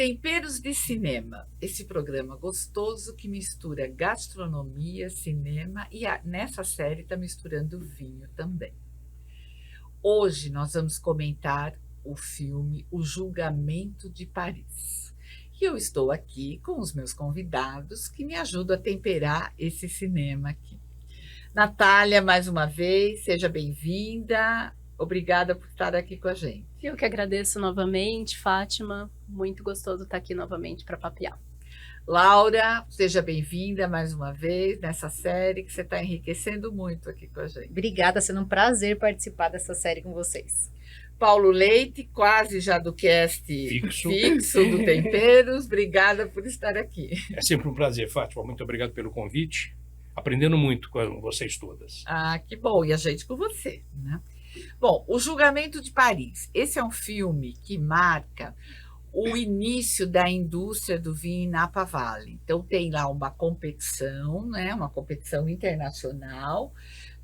Temperos de Cinema, esse programa gostoso que mistura gastronomia, cinema e nessa série está misturando vinho também. Hoje nós vamos comentar o filme O Julgamento de Paris. E eu estou aqui com os meus convidados que me ajudam a temperar esse cinema aqui. Natália, mais uma vez, seja bem-vinda. Obrigada por estar aqui com a gente. Eu que agradeço novamente, Fátima. Muito gostoso estar aqui novamente para papear. Laura, seja bem-vinda mais uma vez nessa série que você está enriquecendo muito aqui com a gente. Obrigada, sendo um prazer participar dessa série com vocês. Paulo Leite, quase já do cast fixo do Temperos. Obrigada por estar aqui. É sempre um prazer, Fátima. Muito obrigado pelo convite. Aprendendo muito com vocês todas. Ah, que bom. E a gente com você, né? Bom, O Julgamento de Paris. Esse é um filme que marca o início da indústria do vinho em Napa Valley. Então, tem lá uma competição, né, uma competição internacional,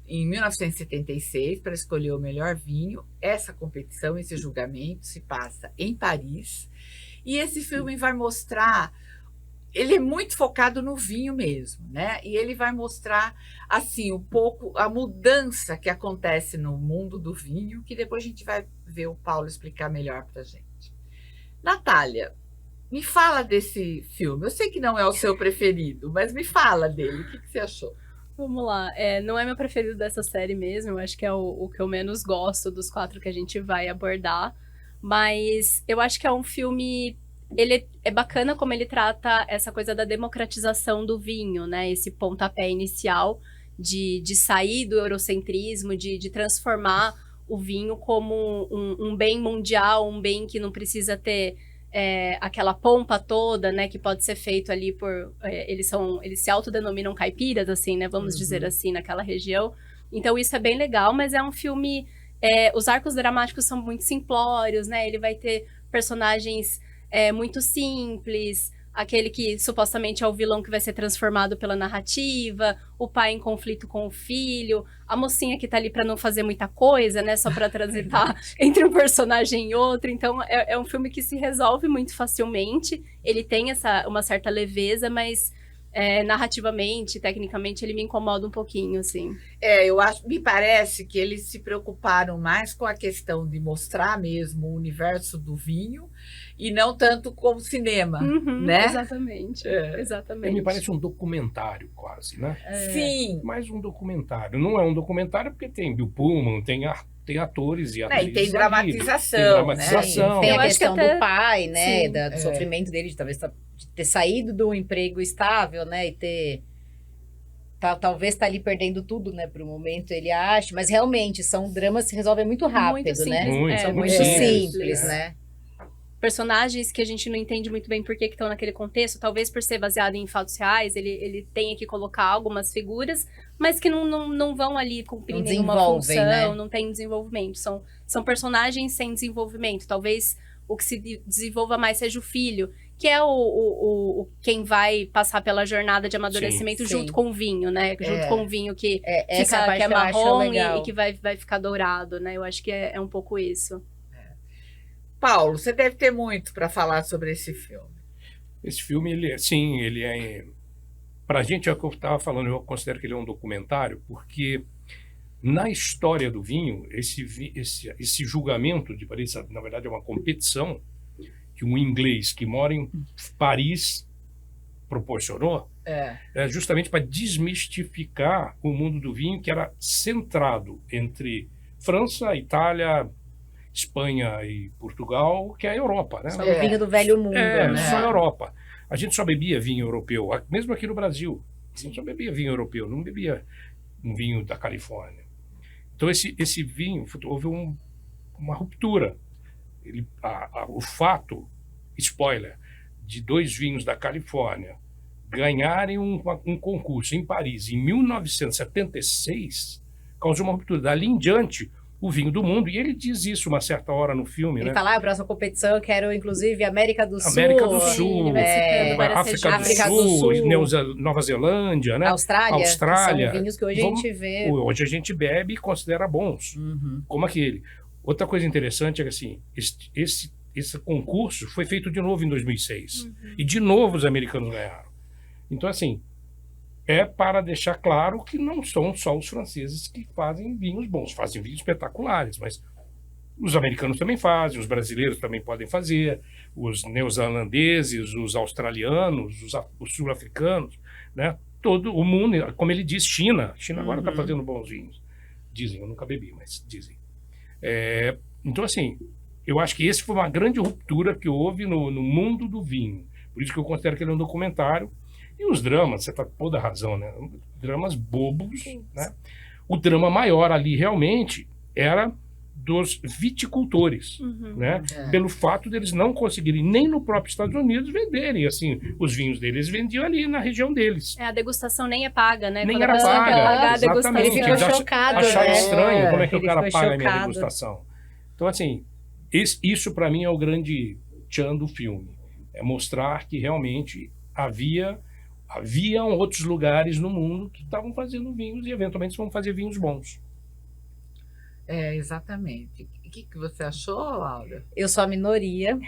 em 1976, para escolher o melhor vinho. Essa competição, esse julgamento, se passa em Paris. E esse filme vai mostrar... Ele é muito focado no vinho mesmo, né? E ele vai mostrar, assim, um pouco a mudança que acontece no mundo do vinho, que depois a gente vai ver o Paulo explicar melhor para a gente. Natália, me fala desse filme. Eu sei que não é o seu preferido, mas me fala dele. O que você achou? Vamos lá. Não é meu preferido dessa série mesmo. Eu acho que é o que eu menos gosto dos 4 que a gente vai abordar. Mas eu acho que é um filme... Ele é bacana como ele trata essa coisa da democratização do vinho, né? Esse pontapé inicial de sair do eurocentrismo, de transformar o vinho como um bem mundial, um bem que não precisa ter aquela pompa toda, né? Que pode ser feito ali por... Eles se autodenominam caipiras, assim, né? Vamos dizer assim, naquela região. Então isso é bem legal, mas é um filme... os arcos dramáticos são muito simplórios, né? Ele vai ter personagens... muito simples, aquele que supostamente é o vilão que vai ser transformado pela narrativa, o pai em conflito com o filho, a mocinha que tá ali para não fazer muita coisa, né, só para transitar entre um personagem e outro. Então é um filme que se resolve muito facilmente, ele tem uma certa leveza, mas narrativamente, tecnicamente, ele me incomoda um pouquinho, assim. Me parece que eles se preocuparam mais com a questão de mostrar mesmo o universo do vinho e não tanto como cinema, né? Exatamente, exatamente. Me parece um documentário quase, né? Sim. Mais um documentário. Não é um documentário porque tem Bill Pullman, tem atores e atrizes. E tem dramatização. Tem dramatização. Né? Tem a questão do pai, né? Do sofrimento dele, de talvez de ter saído do emprego estável, né? E talvez tá ali perdendo tudo, né? Por um momento, ele acha. Mas realmente, são dramas que se resolvem muito rápido, né? São muito simples, né? Personagens que a gente não entende muito bem por que estão naquele contexto, talvez por ser baseado em fatos reais, ele tenha que colocar algumas figuras, mas que não vão ali cumprir nenhuma função, né? Não tem desenvolvimento. São personagens sem desenvolvimento. Talvez o que se desenvolva mais seja o filho, que é quem vai passar pela jornada de amadurecimento junto com o vinho, né? Junto com o vinho que é marrom e que vai ficar dourado, né? Eu acho que é um pouco isso. Paulo, você deve ter muito para falar sobre esse filme. Esse filme, ele é... Para a gente, é o que eu estava falando, eu considero que ele é um documentário, porque na história do vinho, esse julgamento de Paris, na verdade, é uma competição que um inglês que mora em Paris proporcionou, justamente para desmistificar o mundo do vinho, que era centrado entre França, Itália, Espanha e Portugal, que é a Europa, né? Só o vinho do velho mundo, né? Só a Europa. A gente só bebia vinho europeu, mesmo aqui no Brasil. A gente só bebia vinho europeu, não bebia um vinho da Califórnia. Então esse vinho, houve uma ruptura. O fato, spoiler, de 2 vinhos da Califórnia ganharem um concurso em Paris em 1976 causou uma ruptura. Dali em diante, o vinho do mundo, e ele diz isso uma certa hora no filme, ele né? fala, a próxima competição eu quero, inclusive, América do Sul. América do Sul, África do Sul, Nova Zelândia, né? Austrália. São vinhos que hoje a gente vê. Hoje a gente bebe e considera bons, como aquele. Outra coisa interessante é que, assim, esse esse concurso foi feito de novo em 2006. E de novo os americanos ganharam. Então, assim, é para deixar claro que não são só os franceses que fazem vinhos bons, fazem vinhos espetaculares, mas os americanos também fazem, os brasileiros também podem fazer, os neozelandeses, os australianos, os sul-africanos, né? Todo o mundo, como ele diz, China agora está fazendo bons vinhos. Dizem, eu nunca bebi, mas dizem. Então, assim, eu acho que esse foi uma grande ruptura que houve no mundo do vinho. Por isso que eu considero que ele é um documentário. E os dramas, você está toda a razão, né? Dramas bobos, né? O drama maior ali realmente era dos viticultores, né? Pelo fato deles não conseguirem nem no próprio Estados Unidos venderem, assim, os vinhos deles vendiam ali na região deles. A degustação nem é paga, né? Nem Quando era a pessoa quer pagar a exatamente. Ele ficou degustação. chocado, Achar né? estranho como é que o Ele cara ficou paga a minha chocado. degustação. Então, assim, isso para mim é o grande tchan do filme. É mostrar que realmente haviam outros lugares no mundo que estavam fazendo vinhos e eventualmente vão fazer vinhos bons. Exatamente. O que você achou, Laura? Eu sou a minoria.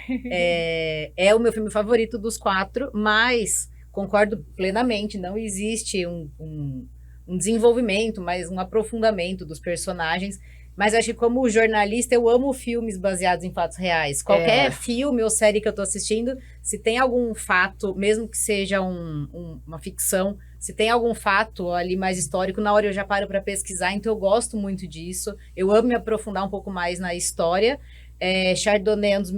É o meu filme favorito dos 4, mas concordo plenamente, não existe um desenvolvimento, mas um aprofundamento dos personagens. Mas acho que como jornalista eu amo filmes baseados em fatos reais. Qualquer filme ou série que eu tô assistindo, se tem algum fato, mesmo que seja uma ficção, se tem algum fato ali mais histórico, na hora eu já paro para pesquisar, então eu gosto muito disso. Eu amo me aprofundar um pouco mais na história. Chardonnay é das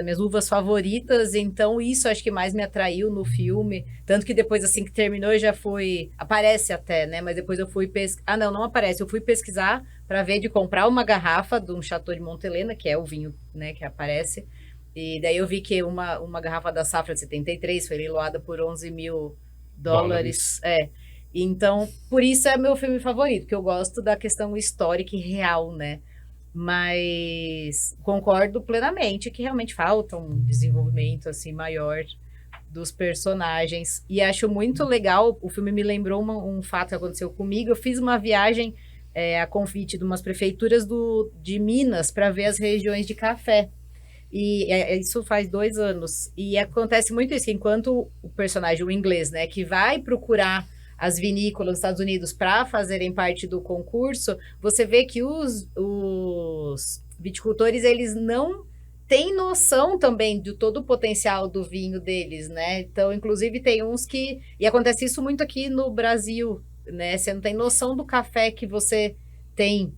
minhas uvas favoritas, então isso acho que mais me atraiu no filme, tanto que depois assim que terminou eu já fui, aparece até, né, mas depois eu fui pesquisar, não aparece, eu fui pesquisar para ver de comprar uma garrafa de um Chateau de Montelena, que é o vinho, né, que aparece, e daí eu vi que uma garrafa da safra de 73 foi leiloada por $11 mil. Então, por isso é meu filme favorito, porque eu gosto da questão histórica e real, né? Mas concordo plenamente que realmente falta um desenvolvimento assim maior dos personagens. E acho muito legal, o filme me lembrou um fato que aconteceu comigo. Eu fiz uma viagem a convite de umas prefeituras de Minas para ver as regiões de café. E isso faz 2 anos. E acontece muito isso, que enquanto o personagem, o inglês, né, que vai procurar as vinícolas dos Estados Unidos para fazerem parte do concurso, você vê que os viticultores, eles não têm noção também de todo o potencial do vinho deles, né? Então, inclusive, tem uns que... E acontece isso muito aqui no Brasil, né? Você não tem noção do café que você tem.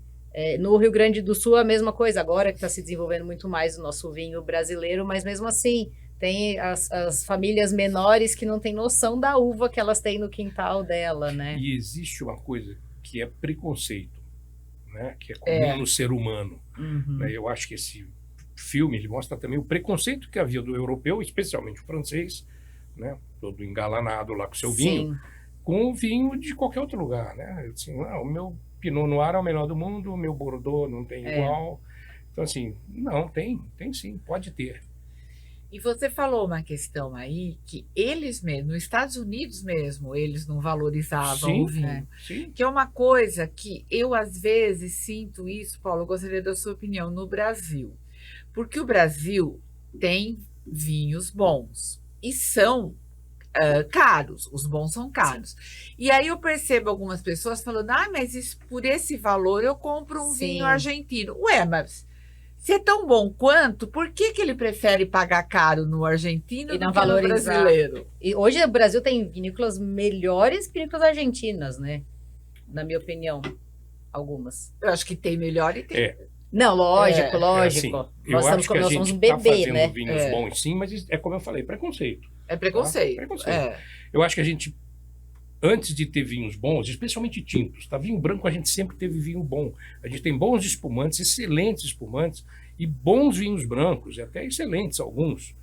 No Rio Grande do Sul, a mesma coisa. Agora que está se desenvolvendo muito mais o nosso vinho brasileiro, mas mesmo assim... Tem as famílias menores que não têm noção da uva que elas têm no quintal dela, né? E existe uma coisa que é preconceito, né? Que é comum no ser humano. Né? Eu acho que esse filme ele mostra também o preconceito que havia do europeu, especialmente o francês, né? Todo engalanado lá com seu vinho, com o vinho de qualquer outro lugar, né? Assim, o meu Pinot Noir é o melhor do mundo, o meu Bordeaux não tem igual. Então, assim, não, tem sim, pode ter. E você falou uma questão aí que eles mesmo, nos Estados Unidos mesmo, eles não valorizavam o vinho. Sim. Que é uma coisa que eu, às vezes, sinto isso, Paulo, eu gostaria da sua opinião, no Brasil. Porque o Brasil tem vinhos bons e são caros, os bons são caros. E aí eu percebo algumas pessoas falando, mas por esse valor eu compro um vinho argentino. Ué, mas... Se é tão bom quanto, por que ele prefere pagar caro no argentino e do não que no brasileiro? E hoje o Brasil tem vinícolas melhores que vinícolas argentinas, né? Na minha opinião, algumas. Eu acho que tem melhor e tem... Não, lógico. Assim, nós somos um bebê, né? Vinhos bons sim, mas é como eu falei, preconceito. É preconceito. Tá? Preconceito. Eu acho que a gente... Antes de ter vinhos bons, especialmente tintos, tá? Vinho branco a gente sempre teve vinho bom. A gente tem bons espumantes, excelentes espumantes e bons vinhos brancos, e até excelentes alguns.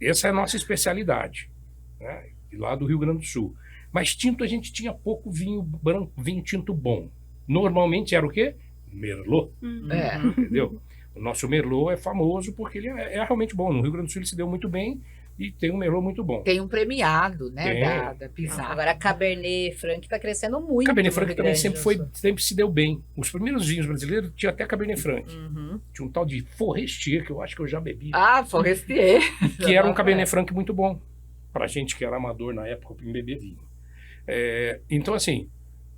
Essa é a nossa especialidade, né? Lá do Rio Grande do Sul. Mas tinto a gente tinha pouco vinho branco, vinho tinto bom. Normalmente era o quê? Merlot. Entendeu? O nosso Merlot é famoso porque ele é realmente bom. No Rio Grande do Sul ele se deu muito bem e tem um Merlot muito bom. Tem um premiado, né, Tem. da Pizarro. Agora, a Cabernet Franc tá crescendo muito. Cabernet no Franc Rio também Grande do Sul. sempre se deu bem. Os primeiros vinhos brasileiros tinha até Cabernet Franc. Uhum. Tinha um tal de Forestier, que eu acho que eu já bebi, Forestier. que era um Cabernet Franc muito bom. Pra gente que era amador na época em beber vinho. Então, assim,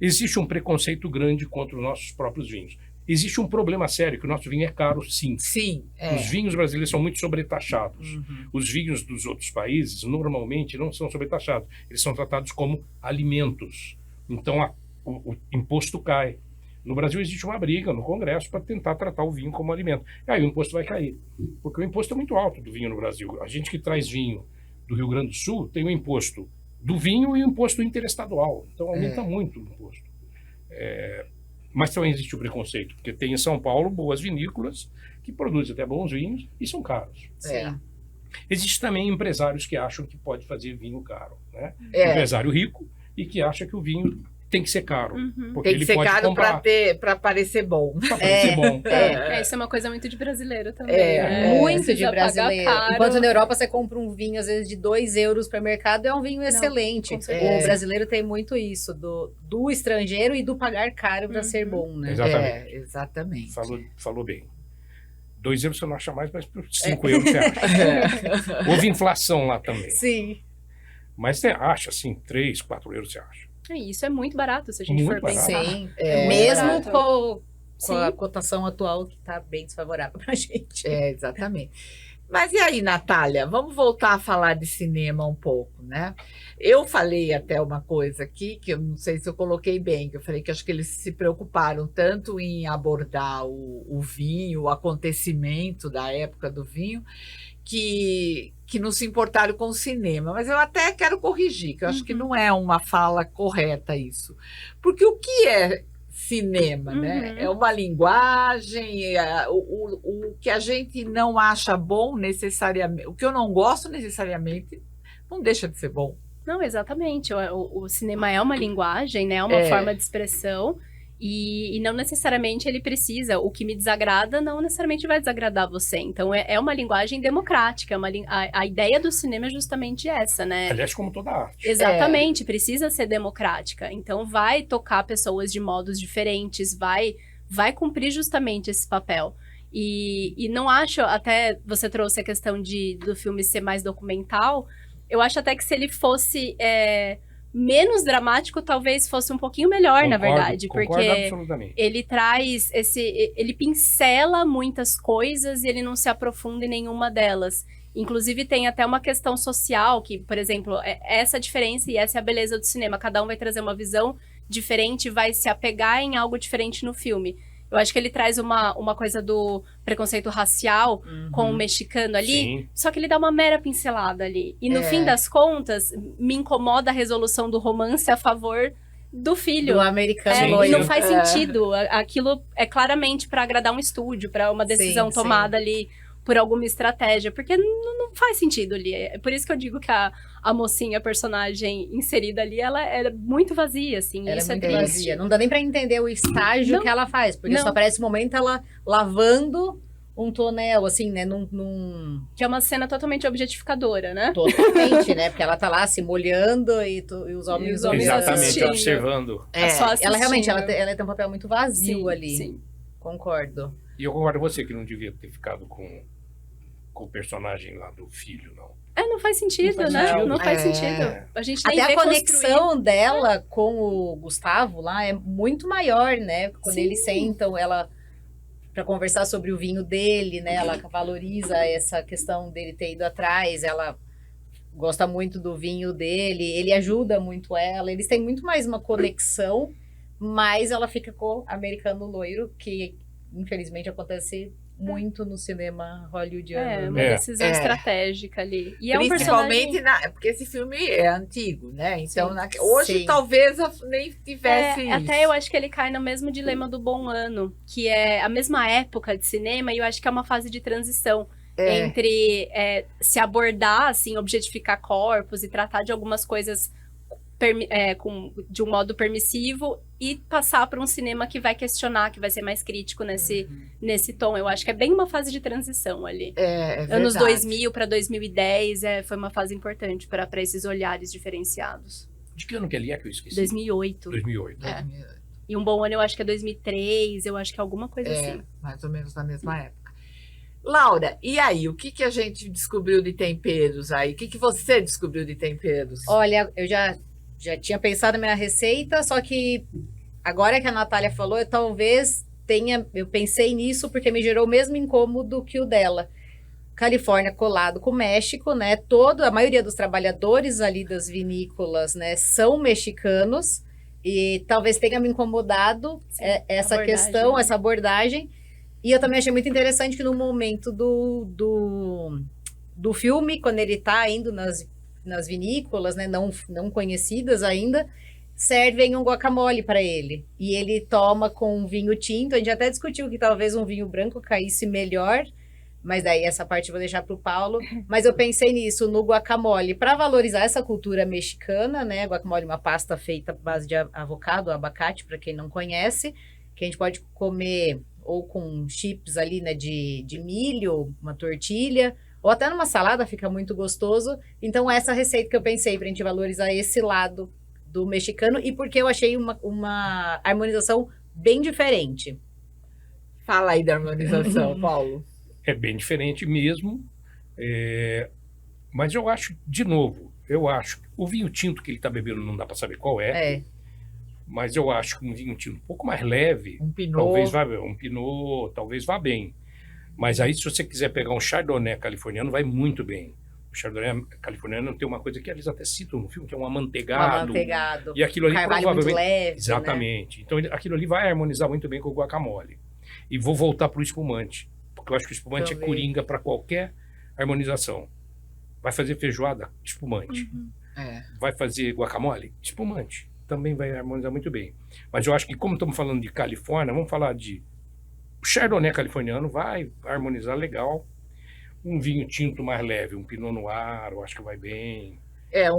existe um preconceito grande contra os nossos próprios vinhos. Existe um problema sério, que o nosso vinho é caro, sim. Sim, Os vinhos brasileiros são muito sobretaxados. Uhum. Os vinhos dos outros países, normalmente, não são sobretaxados. Eles são tratados como alimentos. Então, o imposto cai. No Brasil, existe uma briga no Congresso para tentar tratar o vinho como alimento. E aí o imposto vai cair. Porque o imposto é muito alto do vinho no Brasil. A gente que traz vinho do Rio Grande do Sul tem o imposto do vinho e o imposto interestadual. Então, aumenta muito o imposto. Mas também existe o preconceito, porque tem em São Paulo boas vinícolas que produzem até bons vinhos e são caros. Sim. Existem também empresários que acham que pode fazer vinho caro, né? É. Empresário rico e que acha que o vinho tem que ser caro, porque Tem que ele ser pode caro comprar para parecer bom. para parecer bom. Isso é uma coisa muito de brasileiro também. Muito de Precisa pagar brasileiro. caro. Enquanto na Europa você compra um vinho, às vezes, de 2 euros para mercado, é um vinho excelente. com certeza. O brasileiro tem muito isso, do estrangeiro e do pagar caro para ser bom, né? Exatamente. Exatamente. Falou bem. 2 euros você não acha mais, mas por 5 euros você acha. Houve inflação lá também. Sim. Mas você acha, assim, 3, 4 euros você acha. Isso é muito barato, se a gente Muito for barato. pensar. Sim. muito Mesmo barato. com a Sim. cotação atual, que está bem desfavorável para a gente. Exatamente. Mas e aí, Natália? Vamos voltar a falar de cinema um pouco, né? Eu falei até uma coisa aqui, que eu não sei se eu coloquei bem, que eu falei que acho que eles se preocuparam tanto em abordar o vinho, o acontecimento da época do vinho, que não se importaram com o cinema. Mas eu até quero corrigir, que eu acho que não é uma fala correta isso. Porque o que é cinema, né? É uma linguagem, o que a gente não acha bom necessariamente, o que eu não gosto necessariamente, não deixa de ser bom. Não, exatamente. O cinema é uma linguagem, né? É uma forma de expressão. E não necessariamente ele precisa. O que me desagrada não necessariamente vai desagradar você. Então, é uma linguagem democrática. A ideia do cinema é justamente essa, né? Aliás, como toda arte. Exatamente, precisa ser democrática. Então, vai tocar pessoas de modos diferentes, vai cumprir justamente esse papel. E não acho, até você trouxe a questão do filme ser mais documental, eu acho até que se ele fosse menos dramático, talvez fosse um pouquinho melhor, na verdade. Concordo Porque absolutamente. ele traz ele pincela muitas coisas e ele não se aprofunda em nenhuma delas. Inclusive, tem até uma questão social, que, por exemplo, essa diferença e essa é a beleza do cinema. Cada um vai trazer uma visão diferente, vai se apegar em algo diferente no filme. Eu acho que ele traz uma coisa do preconceito racial com o mexicano ali, Sim. só que ele dá uma mera pincelada ali. E no fim das contas, me incomoda a resolução do romance a favor do filho. Do americano Sim. E loiro. não faz sentido. Aquilo é claramente para agradar um estúdio, para uma decisão Sim, tomada ali por alguma estratégia, porque não faz sentido ali. É por isso que eu digo que a mocinha, a personagem inserida ali, ela era muito vazia, assim. Ela isso é muito triste. vazia. Não dá nem pra entender o estágio Não. que ela faz, porque Não. só aparece um momento ela lavando um tonel, assim, né? Num... Que é uma cena totalmente objetificadora, né? Totalmente, né? Porque ela tá lá se molhando e os homens... E os homens olhando. Exatamente, assistindo. observando. Só Ela realmente assistindo. ela tem um papel muito vazio Sim, ali. sim. Concordo. E eu concordo com você que não devia ter ficado com o personagem lá do filho, não. Não faz sentido, Não faz né? sentido. Não faz sentido. A gente nem Até vê a conexão dela com o Gustavo lá é muito maior, né? Quando Sim. eles sentam, ela para conversar sobre o vinho dele, né? Ela valoriza essa questão dele ter ido atrás, ela gosta muito do vinho dele, ele ajuda muito ela, eles têm muito mais uma conexão, mas ela fica com o americano loiro, que infelizmente acontece muito no cinema hollywoodiano. uma É. decisão É. estratégica ali. E é um Principalmente personagem... porque esse filme é antigo, né? Então, Sim. hoje Sim. talvez nem tivesse isso. Até eu acho que ele cai no mesmo dilema do Bom Ano, que é a mesma época de cinema, e eu acho que é uma fase de transição entre se abordar, assim, objetificar corpos e tratar de algumas coisas de um modo permissivo e passar para um cinema que vai questionar, que vai ser mais crítico nesse tom. Eu acho que é bem uma fase de transição ali. Anos 2000 para 2010 foi uma fase importante para esses olhares diferenciados. De que ano que ele é que eu esqueci? 2008. 2008. E um bom ano eu acho que é 2003, eu acho que é alguma coisa assim. Mais ou menos na mesma época. Laura, e aí, o que a gente descobriu de temperos aí? O que você descobriu de temperos? Olha, eu já tinha pensado na minha receita, só que agora que a Natália falou, eu pensei nisso porque me gerou o mesmo incômodo que o dela. Califórnia colado com o México, né? A maioria dos trabalhadores ali das vinícolas, né, são mexicanos e talvez tenha me incomodado essa questão, essa abordagem. E eu também achei muito interessante que no momento do filme, quando ele está indo nas vinícolas, né, não conhecidas ainda, servem um guacamole para ele. E ele toma com um vinho tinto. A gente até discutiu que talvez um vinho branco caísse melhor, mas daí essa parte eu vou deixar para o Paulo. Mas eu pensei nisso, no guacamole, para valorizar essa cultura mexicana, né? Guacamole é uma pasta feita à base de avocado, abacate, para quem não conhece, que a gente pode comer ou com chips ali, né, de milho, uma tortilha, ou até numa salada, fica muito gostoso. Então, essa receita que eu pensei para a gente valorizar esse lado do mexicano e porque eu achei uma harmonização bem diferente. Fala aí da harmonização, Paulo. É bem diferente mesmo, mas eu acho, de novo, o vinho tinto que ele está bebendo não dá para saber qual mas eu acho que um vinho tinto um pouco mais leve, um Pinot, talvez vá bem. Mas aí, se você quiser pegar um Chardonnay californiano, vai muito bem. O Chardonnay californiano tem uma coisa que eles até citam no filme, que é um amanteigado. E aquilo ali provavelmente... muito leve, exatamente. Né? Então, aquilo ali vai harmonizar muito bem com o guacamole. E vou voltar para o espumante, porque eu acho que o espumante é coringa para qualquer harmonização. Vai fazer feijoada? Espumante. Vai fazer guacamole? Espumante. Também vai harmonizar muito bem. Mas eu acho que, como estamos falando de Califórnia, vamos falar de o Chardonnay californiano, vai harmonizar legal. Um vinho tinto mais leve, um Pinot Noir, eu acho que vai bem.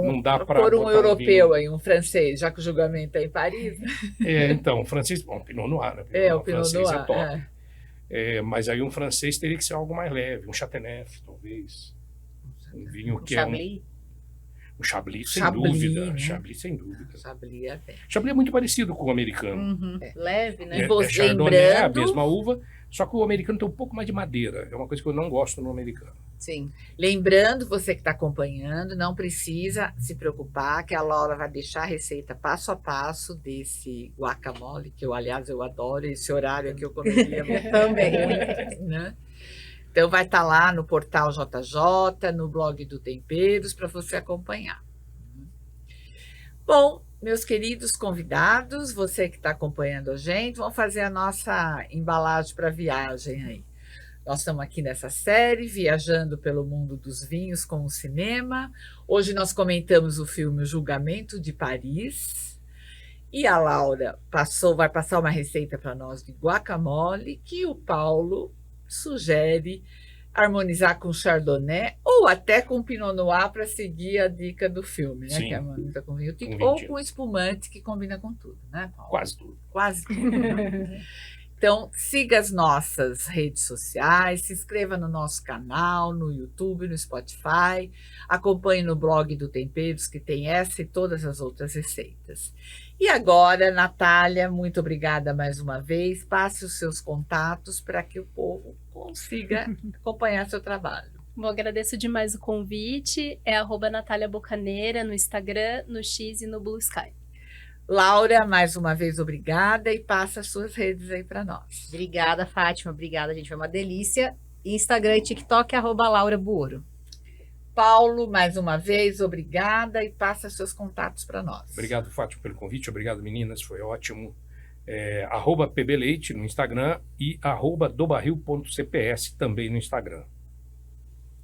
Não dá para pôr um europeu aí, um francês, já que o julgamento é em Paris. Então, o francês, bom, Pinot Noir, né? O Pinot francês Noir, é top. Mas aí um francês teria que ser algo mais leve, um Chateauneuf, talvez. Um vinho que Chablis. O Chablis, sem dúvida. Né? Chablis, sem dúvida. Chablis é muito parecido com o americano. Leve, né? Chardonnay é a mesma uva, só que o americano tem um pouco mais de madeira. É uma coisa que eu não gosto no americano. Sim. Lembrando, você que está acompanhando, não precisa se preocupar, que a Laura vai deixar a receita passo a passo desse guacamole, que aliás, eu adoro. Esse horário aqui eu comeria também. Muito, né? Então, vai estar lá no portal JJ, no blog do Temperos, para você acompanhar. Bom, meus queridos convidados, você que está acompanhando a gente, vamos fazer a nossa embalagem para viagem aí. Nós estamos aqui nessa série, viajando pelo mundo dos vinhos com o cinema. Hoje nós comentamos o filme O Julgamento de Paris. E a Laura vai passar uma receita para nós de guacamole, que o Paulo sugere harmonizar com Chardonnay ou até com Pinot Noir para seguir a dica do filme, né? Sim. Que é harmoniza com vinho tinto, Com ou vinho com espumante, que combina com tudo, né, Paulo? Quase tudo. Quase tudo. Então, siga as nossas redes sociais, se inscreva no nosso canal, no YouTube, no Spotify, acompanhe no blog do Temperos, que tem essa e todas as outras receitas. E agora, Natália, muito obrigada mais uma vez. Passe os seus contatos para que o povo consiga acompanhar seu trabalho. Bom, agradeço demais o convite. É @Natália Bocaneira no Instagram, no X e no Blue Sky. Laura, mais uma vez, obrigada e passa as suas redes aí para nós. Obrigada, Fátima. Obrigada, gente. Foi uma delícia. Instagram e TikTok, @Laura Buoro. Paulo, mais uma vez, obrigada e passa seus contatos para nós. Obrigado, Fátima, pelo convite. Obrigado, meninas. Foi ótimo. @pbleite no Instagram e @dobarril.cps também no Instagram.